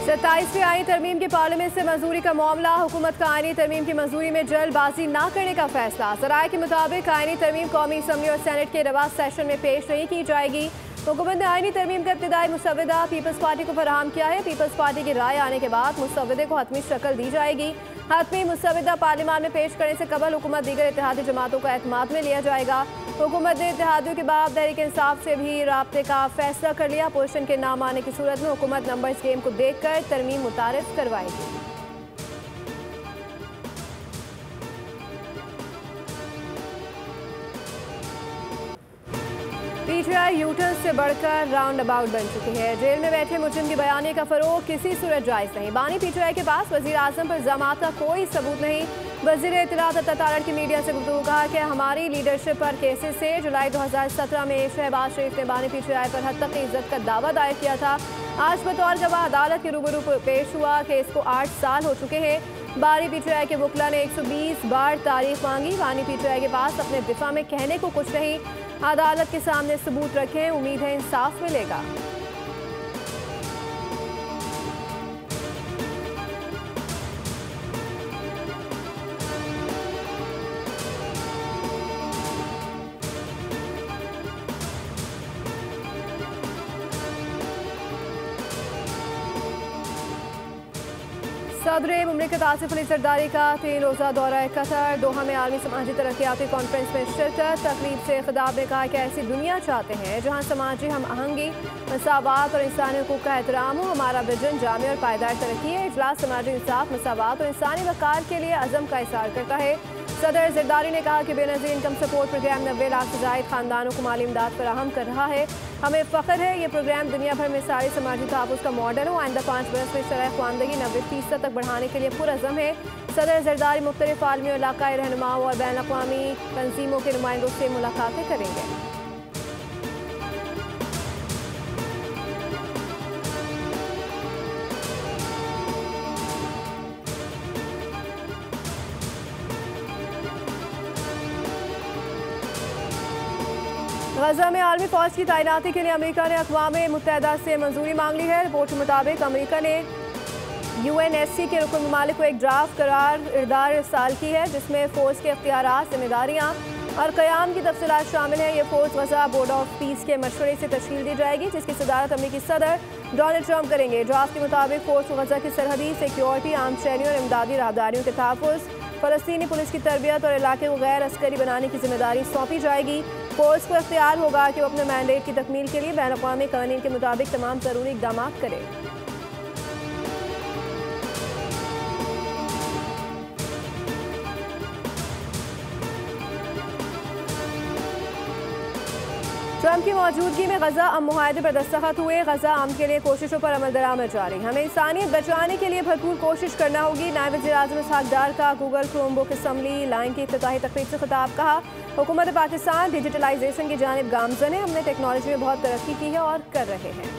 27वीं आईनी तरमीम की पार्लियामेंट से मंजूरी का मामला। हुकूमत का आईनी तरमीम की मंजूरी में जल्दबाजी न करने का फैसला। सराय के मुताबिक आईनी तरमीम कौमी असम्बली और सेनेट के रवा सेशन में पेश नहीं की जाएगी। हुकूमत ने आईनी तरमीम का इब्तिदाई मुसवदा पीपल्स पार्टी को फराहम किया है। पीपल्स पार्टी की राय आने के बाद मुसवदे को हतमी शक्ल दी जाएगी। हतमी मुसवदा पार्लियामान में पेश करने से कबल हुकूमत दीगर इत्तेहादी जमातों को एतमाद में लिया जाएगा। हुकूमत ने इत्तेहादियों के बाद तहरीक इंसाफ से भी राब्ते का फैसला कर लिया। अपोजिशन के नाम आने की सूरत में हुकूमत नंबर्स गेम को देखकर तरमीम मुतारिफ करवाएगी। पीटीआई यूटर्न से बढ़कर राउंड अबाउट बन चुकी है। जेल में बैठे मुजरिम की बयानी का फरोग किसी सूरत जायज नहीं। बानी पीटीआई के पास वजीर आजम पर इल्जामात का कोई सबूत नहीं। वजीर इत्तलात तारड़ की मीडिया से गुफ्तगू कहा कि हमारी लीडरशिप पर केसेस से जुलाई 2017 में शहबाज शरीफ ने बानी पीटीआई पर हद तक की इज्जत का दावा दायर किया था। आज बतौर गवाह अदालत के रूबरू पेश हुआ। केस को 8 साल हो चुके हैं। बानी पीटीआई के वकला ने 120 बार तारीफ मांगी। बानी पीटीआई के पास अपने दिफा में कहने को कुछ नहीं। अदालत के सामने सबूत रखें, उम्मीद है इंसाफ मिलेगा। सदर मुमलिकत आसिफ अली जरदारी का 3 रोज़ा दौरा कतर। दोहा में आलमी समाजी तरक्याती कॉन्फ्रेंस में शिरकत। तकरीब से खिताब में कहा कि ऐसी दुनिया चाहते हैं जहाँ समाजी हम आहंगी, मसावात और इंसानी हुकूक का एहतराम हो। हमारा विजन जामे और पायदार तरक्की है। इजलास समाजी इंसाफ, मसावात और इंसानी वक़ार के लिए अज़म का इज़हार करता है। सदर जरदारी ने कहा कि Benazir income support programme 90 lakh से ज़ायद खानदानों को माली इमदाद फराहम कर रहा है। हमें फ़ख्र है ये प्रोग्राम दुनिया भर में सारे समाजी तहफ़्फ़ुज़ का मॉडल हो। आइंदा 5 बरस में शरह ख़वानदगी 90% तक बढ़ाने के लिए पुरअज़म है। सदर जरदारी मुख्तलिफ़ आलमी और इलाक़ाई रहनुमाओं और बैन अक़वामी तंजीमों के नुमाइंदों से मुलाकातें करेंगे। गजा में आलमी फौज की तैनाती के लिए अमेरिका ने अक़वाम मुत्तहिदा से मंजूरी मांग ली है। रिपोर्ट के मुताबिक अमेरिका ने UNSC के रुकन ममालिक को एक ड्राफ्ट करार इरदार इरसाल की है, जिसमें फ़ौज के अख्तियारात, जिम्मेदारियाँ और क़याम की तफसीलात शामिल हैं। ये फ़ौज गजा बोर्ड ऑफ पीस के मशवरे से तश्कील दी जाएगी, जिसकी सदारत अमेरिकी सदर डोनाल्ड ट्रंप करेंगे। ड्राफ्ट के मुताबिक फ़ौज को गजा की सरहदी सिक्योरिटी, आम शहरियों और इमदादी राहदारियों के तहफ़्फ़ुज़, फ़लस्तीनी पुलिस की तरबियत और इलाके को गैर अस्करी बनाने की जिम्मेदारी सौंपी जाएगी। फ़ौज को इख्तियार होगा कि वो अपने मैंडेट की तकमील के लिए बैन अक़वामी क़वानीन के मुताबिक तमाम ज़रूरी इक़दाम करे। ट्रंप की मौजूदगी में गजा अम मुआहदे पर दस्तखत हुए। गजा अम के लिए कोशिशों पर अमल दरामद जारी। हमें इंसानियत बचाने के लिए भरपूर कोशिश करना होगी। नायब वज़ीर आज़म इसहाक़ डार का गूगल क्रोमबुक असम्बली लाइन की इफ्तिताही तकरीब से खिताब। कहा, हुकूमत पाकिस्तान डिजिटलाइजेशन की जानिब गामज़न है। हमने टेक्नोलॉजी में बहुत तरक्की की है और कर रहे हैं।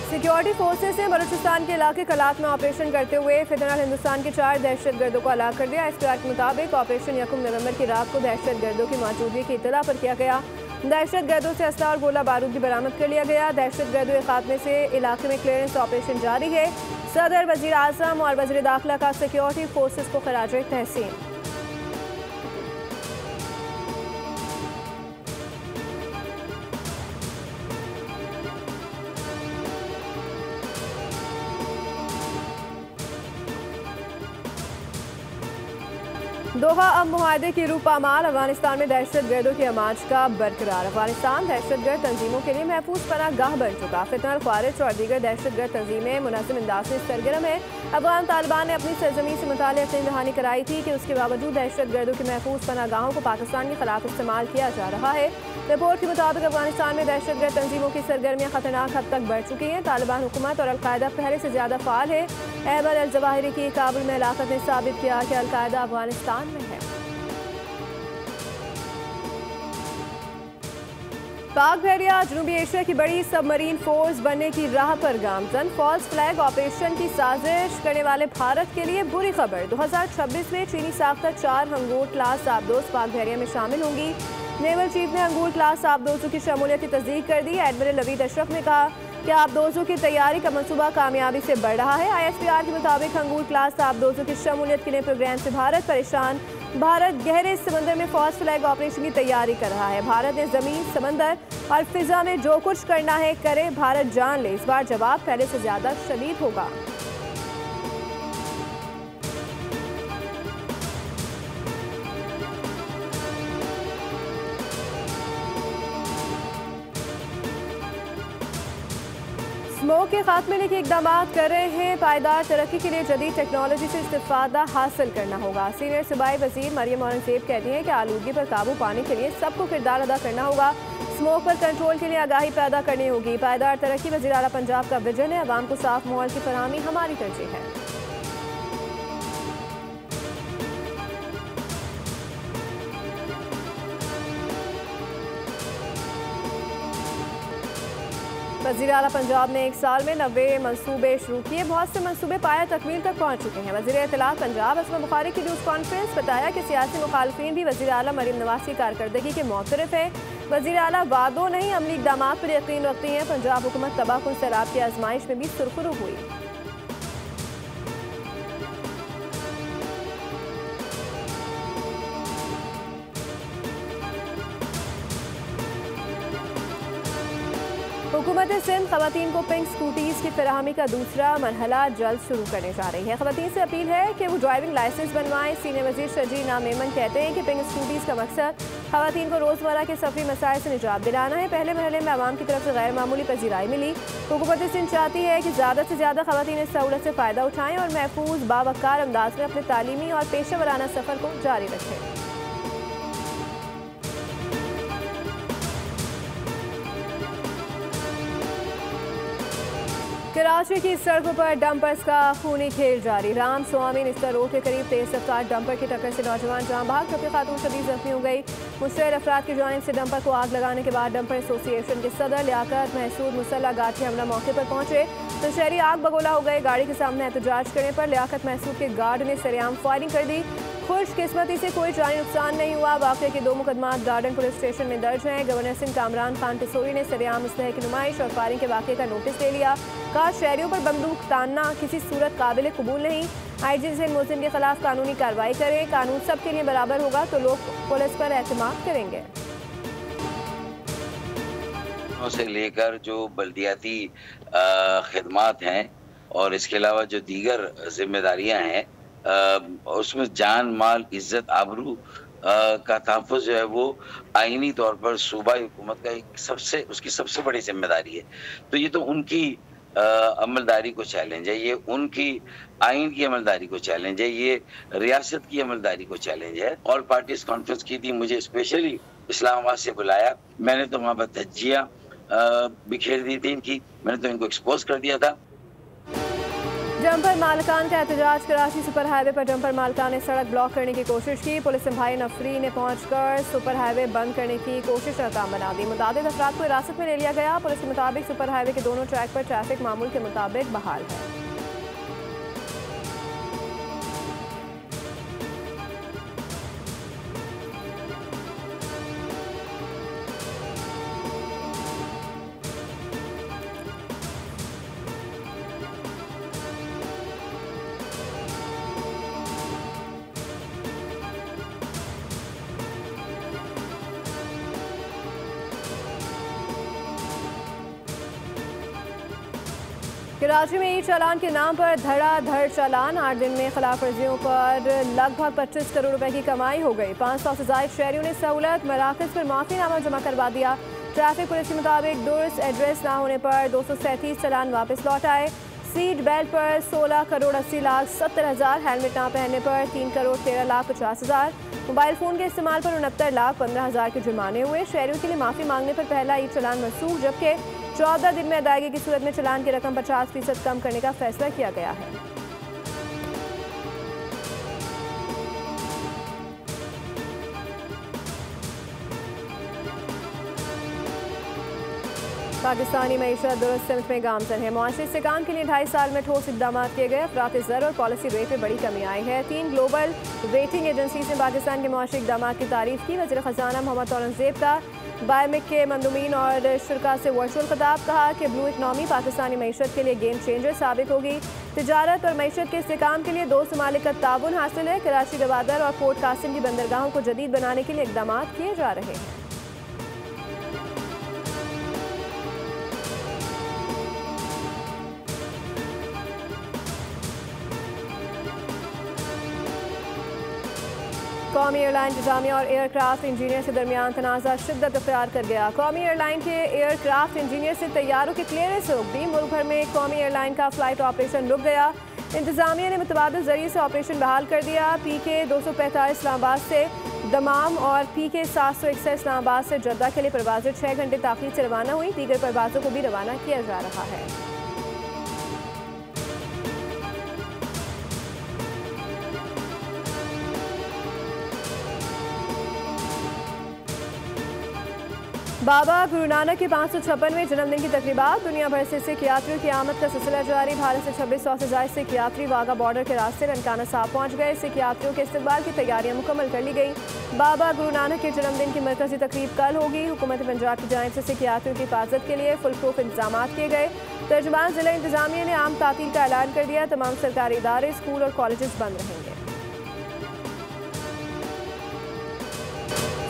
सिक्योरिटी फोर्सेस ने बलूचिस्तान के इलाके कलात में ऑपरेशन करते हुए फितरल हिंदुस्तान के 4 दहशतगर्दों को हलाक कर दिया। एफटीआर के मुताबिक ऑपरेशन 1 नवंबर की रात को दहशतगर्दों की मौजूदगी की इत्तला पर किया गया। दहशतगर्दों से असला और गोला बारूद भी बरामद कर लिया गया। दहशतगर्दों के खात्मे से इलाके में क्लियरेंस ऑपरेशन जारी है। सदर, वज़ीर आज़म और वज़ीर दाखिला का सिक्योरिटी फोर्सेस को खराज तहसीन। दोहा अम मुआहदे की रूह पामाल। अफगानिस्तान में दहशतगर्दों की आमाज का बरकरार। अफगानिस्तान दहशतगर्द तंजीमों के लिए महफूज पनाह गाह बन चुका। फितनल ख्वारिज और दीगर दहशतगर्द तंजीमें मुनज़्ज़म अंदाज से सरगर्म है। अफगान तालिबान ने अपनी सरजमीन से मुताल्लिक़ अपनी दहानी कराई थी कि उसके बावजूद दहशतगर्दों के महफूज पनाह गाहों को पाकिस्तान के खिलाफ इस्तेमाल किया जा रहा है। रिपोर्ट के मुताबिक अफगानिस्तान में दहशतगर्द तंजीमों की सरगर्मियाँ खतरनाक हद तक बढ़ चुकी हैं। तालिबान हुकूमत और अलकायदा पहले से ज़्यादा फ़ाल है। अहमद अल जवाहिरी की काबुल में हिलाकत ने साबित किया कि अलकायदा अफगानिस्तान में है। पाक बहरिया जनूबी एशिया की बड़ी सबमरीन फोर्स बनने की राह पर गामजन। फॉल्स फ्लैग ऑपरेशन की साजिश करने वाले भारत के लिए बुरी खबर। 2026 में चीनी साख्ता 4 हंगोर क्लास आबदोज पाक बहरिया में शामिल होंगी। नेवल चीफ ने हंगोर क्लास आबदोजों की शमूलियत की तस्दीक कर दी। एडमिरल नवीद अशरफ ने कहा कि आबदोजों की तैयारी का मंसूबा कामयाबी से बढ़ रहा है। ISPR के मुताबिक हंगोर क्लास आबदोजों की शमूलियत के लिए प्रोग्राम से भारत परेशान। भारत गहरे समंदर में फॉल्स फ्लैग ऑपरेशन की तैयारी कर रहा है। भारत ने जमीन, समंदर और फिजा में जो कुछ करना है करे, भारत जान ले। इस बार जवाब पहले से ज्यादा शदीद होगा। स्मोक के खात्मे के इकदाम कर रहे हैं। पायदार तरक्की के लिए जदीद टेक्नोलॉजी से इस्तेफादा हासिल करना होगा। सीनियर सूबाई वजीर मरियम औरंगजेब कहती हैं कि आलूगी पर काबू पाने के लिए सबको किरदार अदा करना होगा। स्मोक पर कंट्रोल के लिए आगाही पैदा करनी होगी। पायदार तरक्की वज़ीर आला पंजाब का विजन है। अवाम को साफ माहौल की फराहमी हमारी तरजीह है। वज़ीर आला पंजाब ने 1 साल में 90 मनसूबे शुरू किए। बहुत से मनसूबे पाया तकमील तक पहुँच चुके हैं। वज़ीर इत्तलात पंजाब असमा बुखारी की न्यूज़ कॉन्फ्रेंस बताया कि सियासी मुखालफिन भी वज़ीर आला मरीम नवाज की कारकर्दगी के मोतरफ है। वज़ीर आला वादों नहीं अमली इक़दाम पर यकीन रखती हैं। पंजाब हुकूमत तबाहकुन सैलाब की आजमाइश में भी सुरखरू हुई। हुकूमत सिंध खवातीन को पिंक स्कूटीज़ की फराहमी का दूसरा मरहला जल्द शुरू करने जा रही है। खवातीन से अपील है कि वो ड्राइविंग लाइसेंस बनवाएं। सीनियर वज़ीर शजी नाम मेमन कहते हैं कि पिंक स्कूटीज़ का मकसद खवातीन को रोज़मर्रा के सफरी मसाइल से निजात दिलाना है। पहले मरहले में आवाम की तरफ से गैर मामूली पजीराई मिली। हुकूमत सिंध चाहती है कि ज़्यादा से ज़्यादा खवातीन इस सहूलत से फ़ायदा उठाएँ और महफूज बावकार अंदाज में अपने तालीमी और पेशा वराना सफ़र को जारी रखें। कराची की सड़कों पर डंपर्स का खूनी खेल जारी। राम स्वामी निस्तर रोड के करीब तेज रफ्तार डंपर की टक्कर से नौजवान जान बहक, जबकि खातून शदीद जख्मी हो गई। मुस्तैद अफराद की जानिब से डंपर को आग लगाने के बाद डंपर एसोसिएशन के सदर लियाकत महसूद मुसल्ला गाठी हमला मौके पर पहुंचे तो शहरी आग बगोला हो गए। गाड़ी के सामने एहतजाज करने पर लियाकत महसूद के गार्ड ने सरेआम फायरिंग कर दी। खुशकिस्मती से कोई जानी नुकसान नहीं हुआ। वाक़े के 2 मुकदमात गार्डन पुलिस स्टेशन में दर्ज हैं। गवर्नर सिंध कामरान खान टिसोरी ने सरेआम इसलहे की नुमाइश और फायरिंग के वाक़े का नोटिस ले लिया। कहा शहरियों पर बंदूक तानना किसी सूरत काबिल कबूल नहीं। IGP से मुलजिम के खिलाफ कानूनी कार्रवाई करें। कानून सबके लिए बराबर होगा तो लोग पुलिस पर एतमाद करेंगे। से लेकर जो बल्दियाती खिदमात हैं और इसके अलावा जो दीगर जिम्मेदारियां हैं, उसमें जान, माल, इज्जत, आबरू का तहफ़्फ़ुज़ जो है वो आईनी तौर पर सूबाई हुकूमत का उसकी सबसे बड़ी जिम्मेदारी है। तो ये तो उनकी अमलदारी को चैलेंज है, ये उनकी आइन की अमलदारी को चैलेंज है, ये रियासत की अमलदारी को चैलेंज है। ऑल पार्टीज कॉन्फ्रेंस की थी, मुझे स्पेशली इस्लामाबाद से बुलाया। मैंने तो वहाँ पर धज्जियाँ बिखेर दी थी इनकी, मैंने तो इनको एक्सपोज कर दिया था। डंपर मालिकान का एहतजाज। कराची सुपर हाईवे पर डंपर मालिकान ने सड़क ब्लॉक करने की कोशिश की। पुलिस भाई नफरी ने पहुंचकर सुपर हाईवे बंद करने की कोशिश नाकाम बना दी। मुतादिद अफराद को हिरासत में ले लिया गया। पुलिस के मुताबिक सुपर हाईवे के दोनों ट्रैक पर ट्रैफिक मामूल के मुताबिक बहाल है। कराची में ई चालान के नाम पर धड़ाधड़ चालान। 8 दिन में खिलाफ वर्जियों पर लगभग 25 करोड़ रुपए की कमाई हो गई। 500 से ज्यादा शहरियों ने सहूलत मराकज पर माफीनामा जमा करवा दिया। ट्रैफिक पुलिस के मुताबिक दुरुस्त एड्रेस ना होने पर 237 चालान वापस लौट आए। सीट बेल्ट पर 16 करोड़ 80 लाख 70 हज़ार, हेलमेट ना पहनने पर 3 करोड़ 13 लाख 50 हज़ार, मोबाइल फ़ोन के इस्तेमाल पर 69 लाख 15 हज़ार के जुर्माने हुए। शहरियों के लिए माफ़ी मांगने पर पहला ई चालान मनसूख, जबकि 14 दिन में अदायगी की सूरत में चालान की रकम 50% कम करने का फैसला किया गया है। पाकिस्तानी मईशत दुरुस्त सिमत में गामजन है। मुआशी इस्तेहकाम के लिए 2.5 साल में ठोस इकदाम किए गए। अफरात ज़र और पॉलिसी रेट में बड़ी कमी आई है। 3 ग्लोबल रेटिंग एजेंसीज ने पाकिस्तान के मुआशी इकदाम की तारीफ की। वज़ीर ख़जाना मोहम्मद औरंगज़ेब का बायमिक के मंदूमीन और शुरा से वर्चुअल खिताब, कहा कि ब्लू इकनॉमी पाकिस्तानी मईशत के लिए गेम चेंजर साबित होगी। तिजारत और मईशत के इस्तेहकाम के लिए 2 ममालिक का ताउन हासिल है। कराची, गवादर और पोर्ट कासिम की बंदरगाहों को जदीद बनाने के लिए इकदाम किए जा रहे हैं। कौमी एयरलाइन इंतजामिया और एयरक्राफ्ट इंजीनियर के दरमियान तनाज़ा शिद्दत अख्तियार कर गया। कौमी एयरलाइन के एयरक्राफ्ट इंजीनियर से तैयारों की क्लियरेंस रोक दी। मुल्क भर में कौमी एयरलाइन का फ्लाइट ऑपरेशन रुक गया। इंतजामिया ने मुतबादिल जरिए से ऑपरेशन बहाल कर दिया। PK 245 इस्लामाबाद से दमाम और PK 761 इस्लामाबाद से जद्दा के लिए परवाज़ें 6 घंटे ताख़ीर से रवाना हुई। दीगर परवाज़ों को भी रवाना किया जा रहा है। बाबा गुरु नानक के 556वें जन्मदिन की तकरीबात। दुनिया भर से सिख यात्रियों की आमद का सिलसिला जारी। भारत से 2600 से ज़ायद सिख यात्री वाघा बॉर्डर के रास्ते ननकाना साहब पहुँच गए। सिख यात्रियों के इस्तकबाल की तैयारियां मुकम्मल कर ली गई। बाबा गुरु नानक के जन्मदिन की मरकजी तकरीब कल होगी। हुकूमत पंजाब की जानिब से सिख यात्रियों की हिफाजत के लिए फुल प्रूफ इंतजाम किए गए। तर्जुमान जिला इंतजामिया ने आम तातील का ऐलान कर दिया। तमाम सरकारी इदारे, स्कूल और कॉलेज बंद रहेंगे।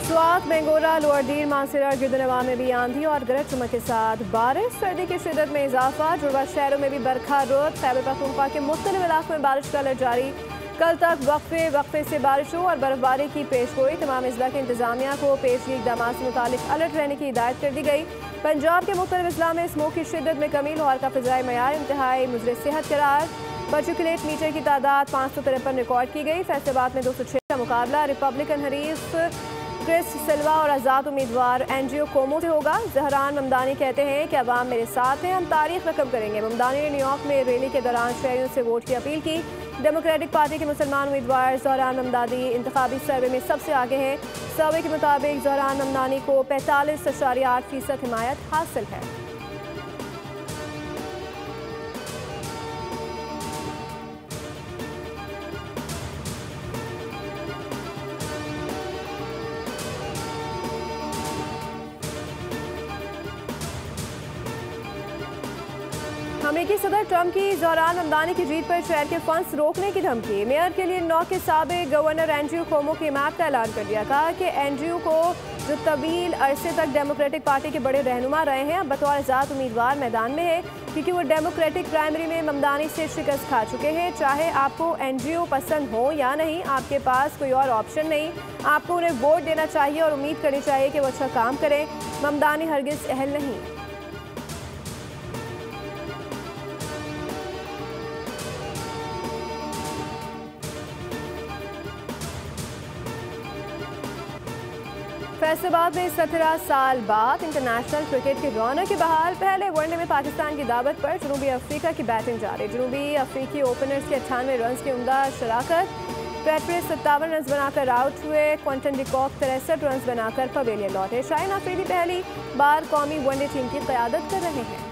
स्वात, बेंगोरा, लोअरदीर, मानसरा, गिरदनवा में भी आंधी और गरज चमक के साथ बारिश। सर्दी की शिद्दत में इजाफा। जुड़वा शहरों में भी बरखा रुत। खैबर पख्तूनख्वा के मुख्तलिफ इलाकों में बारिश का अलर्ट जारी। कल तक वक्फे से बारिश हो और बर्फबारी की पेशगोई। तमाम अजला के इंतजामिया को पेशगी इक़दाम से मुतालिक अलर्ट रहने की हिदायत कर दी गई। पंजाब के मुख्तलिफ अजला में स्मोक की शिद्दत में कमी। लाहौर का फ़िज़ाई मयार इंतहाई मुज़र सेहत करार। पर्टिकुलेट मीटर की तादाद 553 रिकॉर्ड की गई। फैसलाबाद में 206 का मुकाबला रिपब्लिकन हरीफ क्रिस सिल्वा और आज़ाद उम्मीदवार एनजीओ कोमो से होगा। जहरान ममदानी कहते हैं कि अवाम मेरे साथ हैं, हम तारीख रकम करेंगे। ममदानी ने न्यूयॉर्क में रैली के दौरान शहरियों से वोट की अपील की। डेमोक्रेटिक पार्टी के मुसलमान उम्मीदवार जहरान ममदानी इंतखाबी सर्वे में सबसे आगे हैं। सर्वे के मुताबिक जहरान ममदानी को 45.8% हिमायत हासिल है। अमेरिकी सदर ट्रंप की जहरान ममदानी की जीत पर शहर के फंड्स रोकने की धमकी। मेयर के लिए 9 के साबिक गवर्नर एंड्रयू कोमो के मैप का ऐलान कर दिया। कहा कि एंड्रयू को जो तवील अरसे तक डेमोक्रेटिक पार्टी के बड़े रहनुमा रहे हैं, अब बतौर आज़ाद उम्मीदवार मैदान में है, क्योंकि वो डेमोक्रेटिक प्राइमरी में ममदानी से शिकस्त खा चुके हैं। चाहे आपको एंड्रयू पसंद हो या नहीं, आपके पास कोई और ऑप्शन नहीं। आपको उन्हें वोट देना चाहिए और उम्मीद करनी चाहिए कि वो अच्छा काम करें। ममदानी हरगिज़ अहल नहीं। फैसलाबाद में 17 साल बाद इंटरनेशनल क्रिकेट की रौनक की बहाल। पहले वनडे में पाकिस्तान की दावत पर जनूबी अफ्रीका की बैटिंग जारी। जनूबी अफ्रीकी ओपनर्स के 98 रन की उम्दा शराकत। पेट्रिस 57 रन बनाकर आउट हुए। क्विंटन डिकॉक 63 रन बनाकर पवेलियन लौटे। शाहीन अफरीदी पहली बार कौमी वनडे टीम की क़यादत कर रहे हैं।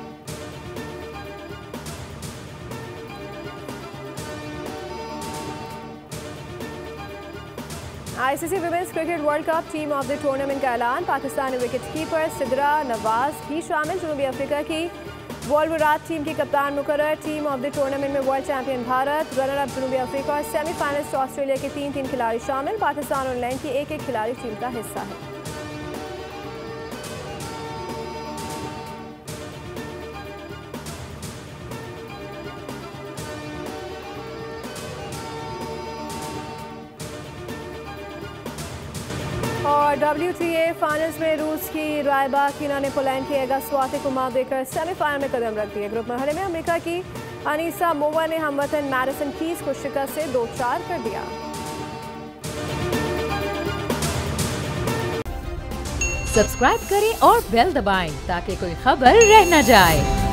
ICC women's cricket world cup team of the tournament का ऐलान। पाकिस्तानी विकेट कीपर सिद्रा नवाज भी शामिल। जनूबी अफ्रीका की वोल्वरात टीम की कप्तान मुकर्रर। टीम ऑफ द टूर्नामेंट में world champion Bharat, runner up जनूबी अफ्रीका और सेमीफाइनलिस्ट ऑस्ट्रेलिया के 3 खिलाड़ी शामिल। पाकिस्तान और इंग्लैंड की एक खिलाड़ी टीम का हिस्सा है। और WTA फाइनल्स में रूस की रायबा कीना ने पोलैंड की एगा स्वाति को मात देकर सेमीफाइनल में कदम रख दिए। ग्रुप मरहले में अमेरिका की अनीसा मोवा ने हमवतन मैडिसन कीज को शिकस्त से 2-4 कर दिया। सब्सक्राइब करें और बेल दबाएं ताकि कोई खबर रह न जाए।